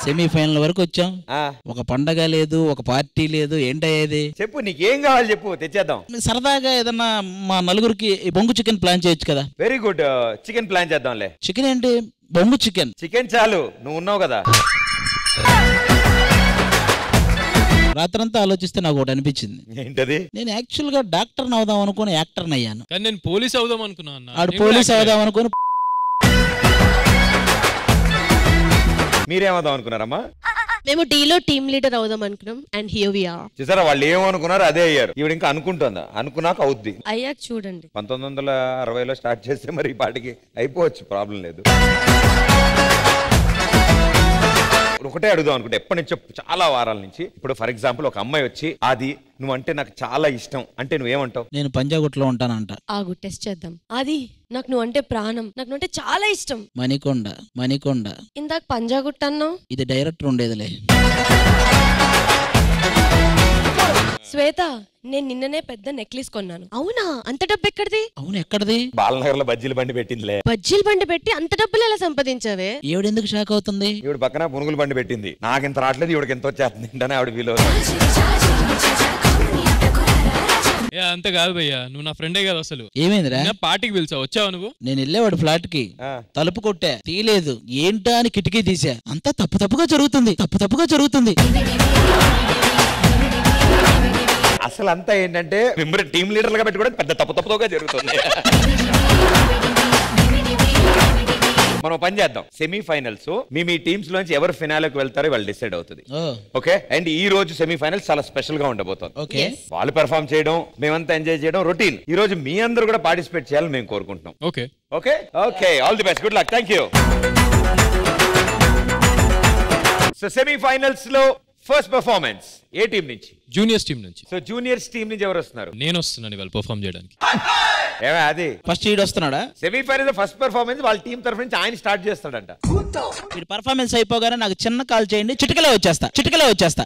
Semi-final వరకు వచ్చాం. ఒక పండగ లేదు, ఒక పార్టీ లేదు, ఏంటయ్యేది? చెప్పు, నీకేం కావాలి చెప్పు, తెచ్చేద్దాం. సరదాగా ఏదన్నా మా నలుగురికి బొంగు చికెన్ ప్లాన్ చేయొచ్చు కదా. వెరీ గుడ్, చికెన్ ప్లాన్ చేద్దాంలే. చికెన్ ఏంటి? బొంగు చికెన్. చికెన్ చాలు, నువ్వు ఉన్నావు కదా. రాత్రంతా ఆలోచిస్తే నాకు ఒకటి అనిపించింది. ఏంటది? నేను యాక్చువల్ గా డాక్టర్ అవుదాం అనుకుని యాక్టర్ అయ్యాను. నేను పోలీస్ అవుదాం అనుకున్నాను. ఆడు పోలీస్ అవుదాం అనుకుని. మీరేమవుదాం అనుకున్నారమ్మా? మేము డీలో టీమ్ లీడర్ అవుదాం అనుకున్నాం. And here we are. చూసారా, వాళ్ళు ఏమనుకున్నారు అదే అయ్యారు. ఈవిడ ఇంకా అనుకుంటుందా? అనుకున్నాక అవుద్ది. అయ్యాక చూడండి. 1960లో స్టార్ట్ చేస్తే మరి ఈ పాటికి అయిపోవచ్చు, ప్రాబ్లం లేదు. ఒకటే అడుగుదాం అనుకుంటే ఎప్పటి నుంచో, చాలా వారాల నుంచి. ఇప్పుడు ఫర్ ఎగ్జాంపుల్ ఒక అమ్మాయి వచ్చి, అది నువ్వంటే నాకు చాలా ఇష్టం అంటే నువ్వేమంటావు? నేను పంజాగుట్లో ఉంటానంట. ఆగు, టెస్ట్ చేద్దాం. అది నాకు నువ్వు అంటే ప్రాణం, నాకు నువ్వు అంటే చాలా ఇష్టం. మణికొండ. ఇందాక పంజాగుట్ట అన్నావు. ఇది డైరెక్టర్ ఉండేదిలే. శ్వేత, నేను నిన్ననే పెద్ద నెక్లెస్ కొన్నాను. అవునా? అంత డబ్బు ఎక్కడిది? అవును, ఎక్కడిది? బాలనగర్ లో బజ్జీల బండి పెట్టిందిలే. బజ్జీల బండి పెట్టి అంత డబ్బులు ఎలా సంపాదించావే? ఈవిడెందుకు షాక్ అవుతుంది? ఈవిడ పక్కన పునుగుల బండి పెట్టింది. నాకు ఇంత రావట్లేదు, ఈవిడకి ఎంత వచ్చేస్తుంది అంటే ఆవిడ వీలు. అంత కాదు భయ్యా, నువ్వు నా ఫ్రెండే కదా. అసలు ఏమైందిరా? పార్టీకి పిలిచావు, వచ్చావా నువ్వు? నేను వెళ్ళేవాడు ఫ్లాట్ కి, తలుపు కొట్టా, తీయలేదు. ఏంటా అని కిటికీ తీసా. అంతా తప్పుగా జరుగుతుంది. అసలు అంతా ఏంటంటే మెంబర్ టీమ్ లీడర్లుగా పెట్టుకోవడం పెద్ద తప్పుగా జరుగుతుంది. మనం పని చేద్దాం. సెమీఫైనల్స్ మీ టీమ్స్ లోంచి ఎవరు ఫినాలకు వెళ్తారో వాళ్ళు డిసైడ్ అవుతుంది. ఓకే. అండ్ ఈ రోజు సెమీఫైనల్స్ చాలా స్పెషల్ గా ఉండబోతుంది. వాళ్ళు పెర్ఫార్మ్ చేయడం, మేమంతా ఎంజాయ్ చేయడం రొటీన్. ఈ రోజు మీ అందరూ కూడా పార్టిసిపేట్ చేయాలని మేము కోరుకుంటున్నాం. Okay okay okay all the best, good luck, thank you. So semifinals లో ఫస్ట్ పర్ఫార్మెన్స్ ఏ టీం నుంచి? జూనియర్స్ టీం నుంచి. సో జూనియర్స్ టీం నుంచి ఎవరు వస్తున్నారు? నేను వస్తున్నాను ఇవాళ పర్ఫార్మ్ చేయడానికి. అది ఫస్ట్ ఈడు వస్తున్నాడా? సెమీఫైనల్ ఫస్ట్ పర్ఫార్మెన్స్ వాళ్ళ టీం తరఫు నుంచి ఆయన స్టార్ట్ చేస్తాడంట. ఈ పర్ఫార్మెన్స్ అయిపోగానే నాకు చిన్న కాల్ చేయండి, చిటికలో వచ్చేస్తా.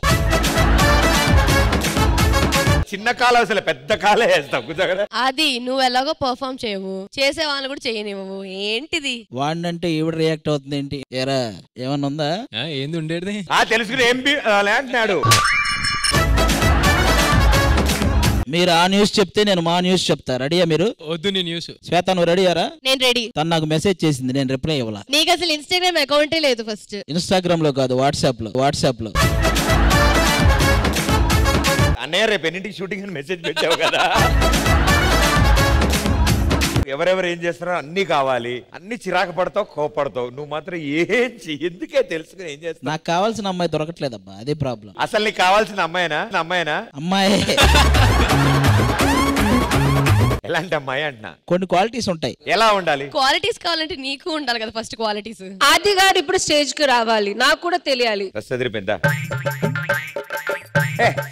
చిన్న కాలు అసలు పెద్ద కాలే వేస్తాం. అది నువ్వు ఎలాగో పర్ఫార్మ్ చేయవు, చేసే వాళ్ళు కూడా చేయనివ్వవు. ఏంటిది? వాడినంటే ఈవిడ రియాక్ట్ అవుతుంది ఏంటి? ఏరా ఏమన్నా ఉందా? ఏంది ఉండేది? తెలుసుకుని ఏం అంటున్నాడు. మీరు ఆ న్యూస్ చెప్తే నేను మా న్యూస్ చెప్తా. రెడీయా మీరు? వద్దు నీ న్యూస్. శ్వేత నువ్వు రెడీయారా? నేను రెడీ. తను నాకు మెసేజ్ చేసింది, నేను రిప్లై ఇవ్వాలా. నీకు అసలు ఇన్స్టాగ్రామ్ అకౌంటే లేదు. ఫస్ట్ ఇన్స్టాగ్రామ్ లో కాదు, వాట్సాప్ లో. అన్నయ్య రేపు ఎన్నింటికి షూటింగ్ అని మెసేజ్ పెట్టావు కదా. ఎవరెవరు ఏం చేస్తారో అన్ని కావాలి, అన్ని చిరాకు పడతావు, కోపడతావు. నువ్వు మాత్రం ఎందుకే తెలుసుకుని ఏం చేస్తావు? నాకు కావాల్సిన అమ్మాయి దొరకట్లేదబ్బా, అదే ప్రాబ్లం. అసలు నీకు కావాల్సిన అమ్మాయినా? అమ్మాయి. ఎలాంటి అమ్మాయి అంటున్నా? కొన్ని క్వాలిటీస్ ఉంటాయి. ఎలా ఉండాలి? క్వాలిటీస్ కావాలంటే నీకు ఉండాలి కదా ఫస్ట్ క్వాలిటీస్. ఆది గారు ఇప్పుడు స్టేజ్ కి రావాలి, నాకు కూడా తెలియాలి. పెద్ద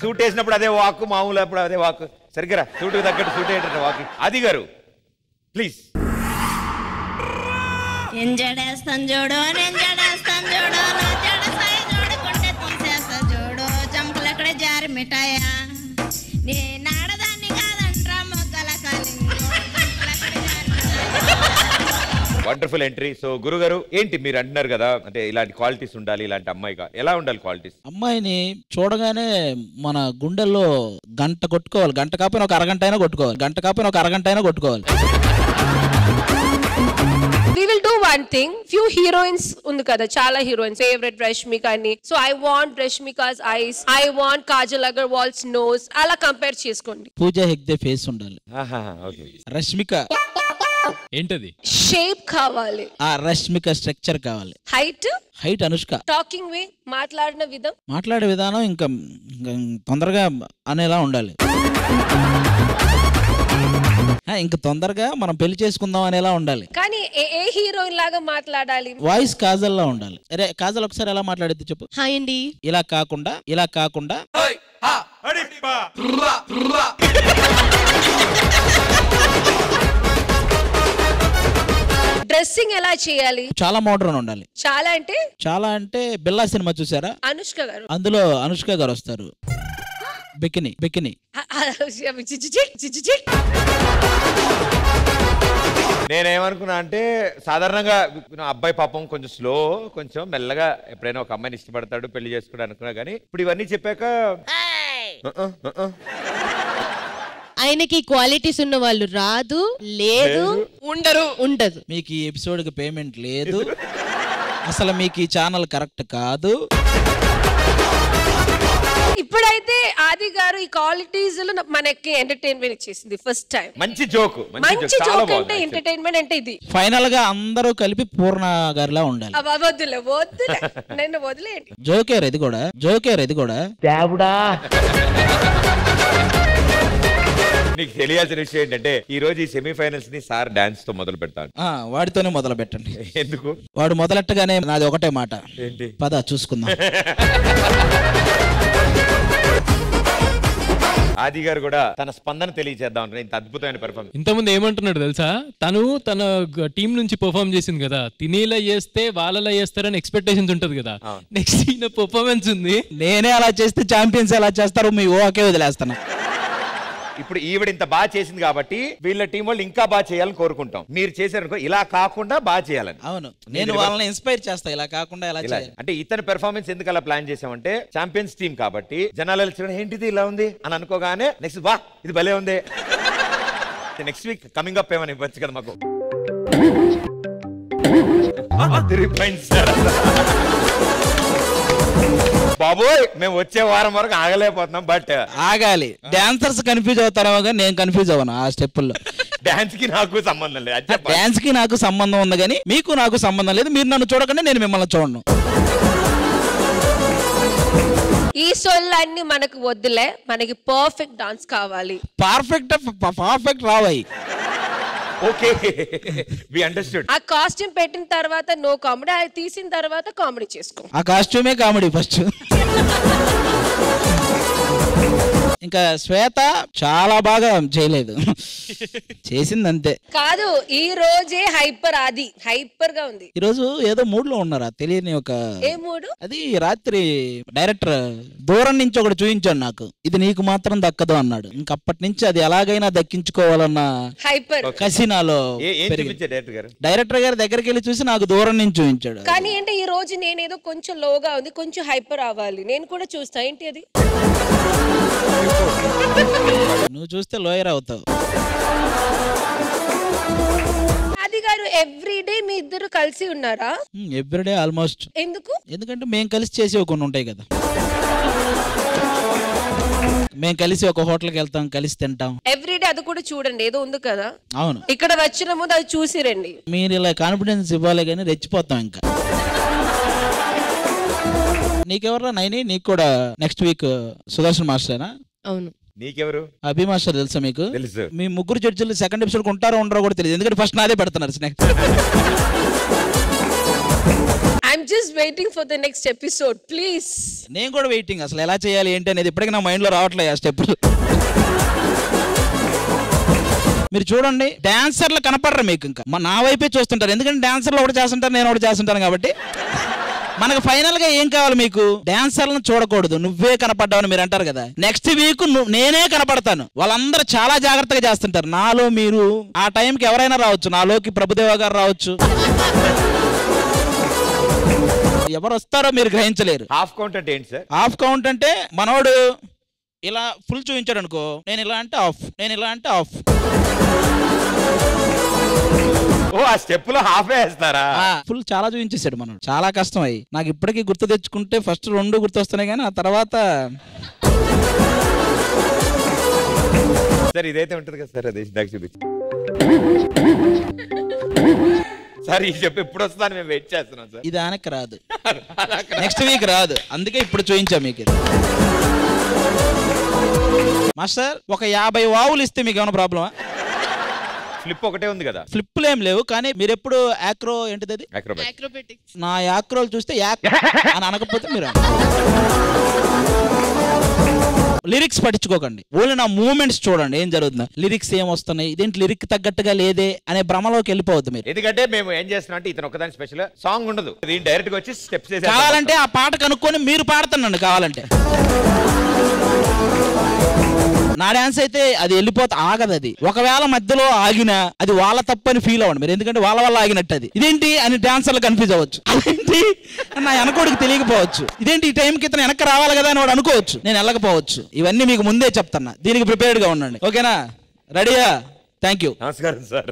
సూట్ వేసినప్పుడు అదే వాక్, మామూలు అప్పుడు అదే వాక్. సరిగ్గా సూట్ తగ్గట్టు సూట్ అయ్యేట వాక్. ఆది గారు ప్లీజ్. ఎంజడేస్తాను చూడు, ఎంజడేస్తాను చూడు, జడ సాయి చూడు, కొంటే తీసేస్తా చూడు, జంపులు ఎక్కడ జారి మిఠాయా, నీ నాడదాన్ని కాదంట్రా మొగ్గల కాలింగు. Wonderful entry. సో గురుగారు ఏంటి మీరు అంటున్నారు కదా, అంటే ఇలాంటి క్వాలిటీస్ ఉండాలి, ఇలాంటి అమ్మాయిగా ఎలా ఉండాలి క్వాలిటీస్? అమ్మాయిని చూడగానే మన గుండెల్లో గంట కొట్టుకోవాలి. గంట కాకపోయినా ఒక అరగంట అయినా కొట్టుకోవాలి. We will do one thing. Few heroines ఉంది కదా, చాలా heroines. Favorite Rashmika అని. So I want Rashmika's eyes. I want Kajal Agarwal's nose. అలా కంపేర్ చేసుకోండి. పూజా హెగ్డే ఫేస్ ఉండాలి. రష్మిక ఏంటది? షేప్ కావాలి. ఆ రష్మిక స్ట్రక్చర్ కావాలి. హైట్ అనుష్క. టాకింగ్ వే, మాట్లాడే విధానం ఇంకా తొందరగా అనేలా ఉండాలి. ఇంకా తొందరగా మనం పెళ్లి చేసుకుందాం అనేలా ఉండాలి. కానీ ఏ హీరోయిన్ లాగా మాట్లాడాలి? వాయిస్ కాజల్ లా ఉండాలి. అరే కాజల్ ఒకసారి ఎలా మాట్లాడిద్ది చెప్పు. హాయ్ అండి. ఇలా కాకుండా డ్రెస్సింగ్ ఎలా చేయాలి? చాలా మోడర్న్ ఉండాలి. చాలా అంటే బిల్లా సినిమా చూసారా? అనుష్క గారు. అందులో అనుష్క గారు వస్తారు. బికిని నేనేమనుకున్నా అంటే సాధారణంగా అబ్బాయి పాపం కొంచెం స్లో, కొంచెం మెల్లగా ఎప్పుడైనా ఒక అమ్మాయిని ఇష్టపడతాడు, పెళ్లి చేసుకోవడం అనుకున్నా. కానీ ఇప్పుడు ఇవన్నీ చెప్పాక ఆయనకి క్వాలిటీస్ ఉన్న వాళ్ళు రాదు, లేదు, ఉండదు. మీకు ఈ ఎపిసోడ్ కి పేమెంట్ లేదు, అసలు మీకు ఈ ఛానల్ కరెక్ట్ కాదు. ఇప్పుడైతే ఆది గారు ఈ క్వాలిటీస్ మనకి ఎంటర్టైన్మెంట్ ఇచ్చేసింది ఫస్ట్ టైం. మంచి జోక్, మంచి జోక్ అంటే ఎంటర్టైన్మెంట్ అంటే ఇది. ఫైనల్ గా అందరూ కలిపి పూర్ణ గారిలా ఉండాలి. వద్దులే నన్ను వదిలేయండి. జోకేర్ ఇది కూడా దేవుడా. నీకు తెలియాల్సిన విషయం ఏంటంటే ఈ రోజు ఈ సెమీఫైనల్స్ ని సార్ డాన్స్ తో మొదలు పెడతాను. వాడితోనే మొదలు పెట్టండి. ఎందుకు? వాడు మొదలెట్టగానే నాది ఒకటే మాట, ఏంటి? పద చూసుకుందాం. ఆది గారు కూడా తన స్పందన తెలియజేద్దాం అనుకున్నా. ఇంత అద్భుతమైన పెర్ఫార్మెన్స్. ఇంతకుముందు ఏమంటున్నాడు తెలుసా, తను తన టీం నుంచి పర్ఫార్మ్ చేసింది కదా, తినేలా చేస్తే వాళ్ళలా చేస్తారని ఎక్స్పెక్టేషన్స్ ఉంటది కదా. నెక్స్ట్ ఈయన పర్ఫార్మెన్స్ ఉంది, నేనే అలా చేస్తే ఛాంపియన్స్ ఎలా చేస్తారు, మీ ఓకే వదిలేస్తాను. ఇప్పుడు ఈవిడ ఇంత బాగా చేసింది కాబట్టి వీళ్ళ టీం వాళ్ళు ఇంకా బాగా చేయాలని కోరుకుంటాం. మీరు చేశారనుకో ఇలా కాకుండా బాగా చేయాలని. అవును, నేను వాళ్ళని ఇన్స్పైర్ చేస్తా, ఇలా కాకుండా ఎలా చేయాలి. అంటే ఇతని పెర్ఫార్మెన్స్ ఎందుకు అలా ప్లాన్ చేసామంటే ఛాంపియన్స్ టీం కాబట్టి జనాలు ఏంటిది ఇలా ఉంది అని అనుకోగానే నెక్స్ట్ వా ఇది భలే ఉంది, నెక్స్ట్ వీక్ కమింగ్ అప్ ఏమని ఇవ్వచ్చు కదా మాకు. బాబోయ్ మేము వచ్చే వారం వరకు ఆగలేకపోతున్నాం. బట్ ఆగాలి. డాన్సర్స్ కన్ఫ్యూజ్ అవుతారేమో కానీ నేను కన్ఫ్యూజ్ అవ్వను ఆ స్టెప్పుల్లో. డాన్స్ కి నాకు సంబంధం లేదు. డాన్స్ కి నాకు సంబంధం ఉంది కానీ మీకు నాకు సంబంధం లేదు. మీరు నన్ను చూడకండి, నేను మిమ్మల్ని చూడను. ఈ సొల్లన్నీ మనకు వద్దులే, మనకి పర్ఫెక్ట్ డాన్స్ కావాలి. పర్ఫెక్ట్ రావాయి. Okay we understood. ఆ కాస్ట్యూమ్ పెట్టిన తర్వాత నో కామెడీ, అది తీసిన తర్వాత కామెడీ చేసుకో. ఆ కాస్ట్యూమే కామెడీ ఫస్ట్. ఇంకా శ్వేత చాలా బాగా చేయలేదు, చేసింది అంతే. కాదు, ఈ రోజే హైపర్ గా ఉంది. ఈ రోజు ఏదో మూడ్ లో ఉన్నారా తెలియని ఒక. ఏ మూడు? అది రాత్రి డైరెక్టర్ దూరం నుంచి ఒకటి చూపించాడు నాకు, ఇది నీకు మాత్రం దక్కదు అన్నాడు. ఇంకప్పటి నుంచి అది ఎలాగైనా దక్కించుకోవాలన్న హైపర్ కసినాలో డైరెక్టర్ గారి దగ్గరికి వెళ్ళి చూసి నాకు దూరం నుంచి చూపించాడు. కానీ అంటే ఈ రోజు నేనేదో కొంచెం లోగా ఉంది, కొంచెం హైపర్ అవ్వాలి. నేను కూడా చూస్తా. ఏంటి అది? నువ్వు చూస్తే లోయర్ అవుతావు. ఆది గారు ఎవ్రీడే మీ ఇద్దరు కలిసి ఉన్నారా? Everyday almost. ఎందుకు? ఎందుకంటే మేము కలిసి చేసేవి కొన్ని ఉంటాయి కదా. మేము కలిసి ఒక హోటల్కి వెళ్తాం, కలిసి తింటాం ఎవ్రీడే. అది కూడా చూడండి, ఏదో ఉంది కదా. అవును, ఇక్కడ వచ్చిన ముందు అది చూసి రండి. మీరు ఇలా కాన్ఫిడెన్స్ ఇవ్వాలి కానీ రెచ్చిపోతాం. ఇంకా నీకెవరా నైని? నీకు కూడా నెక్స్ట్ వీక్ సుదర్శన్ మాస్టరేనా? అవును. నీకెవరు? అభి మాస్టర్ తెలుసా మీకు? తెలుసు. మీ ముగ్గురు జడ్జిలు సెకండ్ ఎపిసోడ్ ఉంటారో ఉండరో కూడా తెలియదు, ఎందుకంటే ఫస్ట్ నాదే పెడుతున్నారు. I'm just waiting for the next episode, please. నేను కూడా వెయిటింగ్, అసలు ఎలా చేయాలి ఏంటి అనేది ఇప్పటికీ నా మైండ్ లో రావట్లేదు ఆ స్టెప్పులు. మీరు చూడండి, డాన్సర్లు కనపడరు మీకు, ఇంకా నా వైపే చూస్తుంటారు. ఎందుకంటే డాన్సర్లు ఒకటి చేస్తుంటారు, నేను ఒకటి చేస్తుంటాను. కాబట్టి మనకు ఫైనల్ గా ఏం కావాలి? మీకు డాన్సర్లను చూడకూడదు, నువ్వే కనపడ్డావని మీరు అంటారు కదా. నెక్స్ట్ వీక్ నేనే కనపడతాను. వాళ్ళందరూ చాలా జాగ్రత్తగా చేస్తుంటారు. నాలో మీరు ఆ టైంకి ఎవరైనా రావచ్చు, నాలోకి ప్రభుదేవ గారు రావచ్చు, ఎవరు వస్తారో మీరు గ్రహించలేరు. హాఫ్ కౌంట్ అంటే ఏంటి సార్? హాఫ్ కౌంట్ అంటే మనోడు ఇలా ఫుల్ చూపించాడు అనుకో, నేను ఇలా అంటే ఆఫ్, నేను ఇలా అంటే ఆఫ్. ఓ ఆ స్టెప్ లో హాఫ్ వేస్తారా? ఫుల్ చాలా చూపించేసాడు మనోడు. చాలా కష్టం అయ్యి నాకు ఇప్పటికీ గుర్తు తెచ్చుకుంటే ఫస్ట్ 2 గుర్తొస్తున్నాయి కానీ ఆ తర్వాత సార్ ఇదైతే ఉంటది కదా సార్, అది నాకు చూపించి సార్. ఈ చెప్పు ఎప్పుడు వస్తాను మేము వెయిట్ చేస్తున్నాం సార్. ఇది ఆనక రాదు, నెక్స్ట్ వీక్ రాదు, అందుకే ఇప్పుడు చూపించా మీకు. మాస్టర్ ఒక 50 వావులు ఇస్తే మీకు ఏమైనా ప్రాబ్లమా? ఫ్లిప్ ఒకటే ఉంది కదా. ఫ్లిప్లు ఏం లేవు, కానీ మీరు ఎప్పుడు యాక్రో ఏంటిది అది? యాక్రోబాటిక్స్. నా యాక్రోలు చూస్తే యాక్ అని అనకపోతే మీరు లిరిక్స్ పట్టించుకోకండి, ఓన్లీ నా మూమెంట్స్ చూడండి ఏం జరుగుతుందో. లిరిక్స్ ఏం వస్తున్నాయి, ఇదేంటి లిరిక్ తగ్గట్టుగా లేదే అనే భ్రమలోకి వెళ్ళిపోవద్దు మీరు. ఎందుకంటే మేము ఏం చేస్తున్నాం అంటే ఇతను ఒకదాని స్పెషల్ సాంగ్ ఉండదు, డైరెక్ట్ గా వచ్చి స్టెప్స్ చేసి కావాలంటే ఆ పాట కనుక్కొని మీరు పాడుతున్నాండి. కావాలంటే నా డాన్స్ అయితే అది వెళ్ళిపోతే ఆగదు. అది ఒకవేళ మధ్యలో ఆగినా అది వాళ్ళ తప్పని ఫీల్ అవ్వండి మీరు, ఎందుకంటే వాళ్ళ వల్ల ఆగినట్టు. అది ఇదేంటి అని డాన్సర్లు కన్ఫ్యూజ్ అవ్వచ్చు. అదేంటి నా వెనకోడికి తెలియకపోవచ్చు. ఇదేంటి ఈ టైంకి ఇతను వెనక్కి రావాలి కదా అని వాడు అనుకోవచ్చు. నేను వెళ్ళకపోవచ్చు. ఇవన్నీ మీకు ముందే చెప్తున్నా, దీనికి ప్రిపేర్డ్ గా ఉండండి. ఓకేనా? రెడీయా? Thank you. నమస్కారం సార్.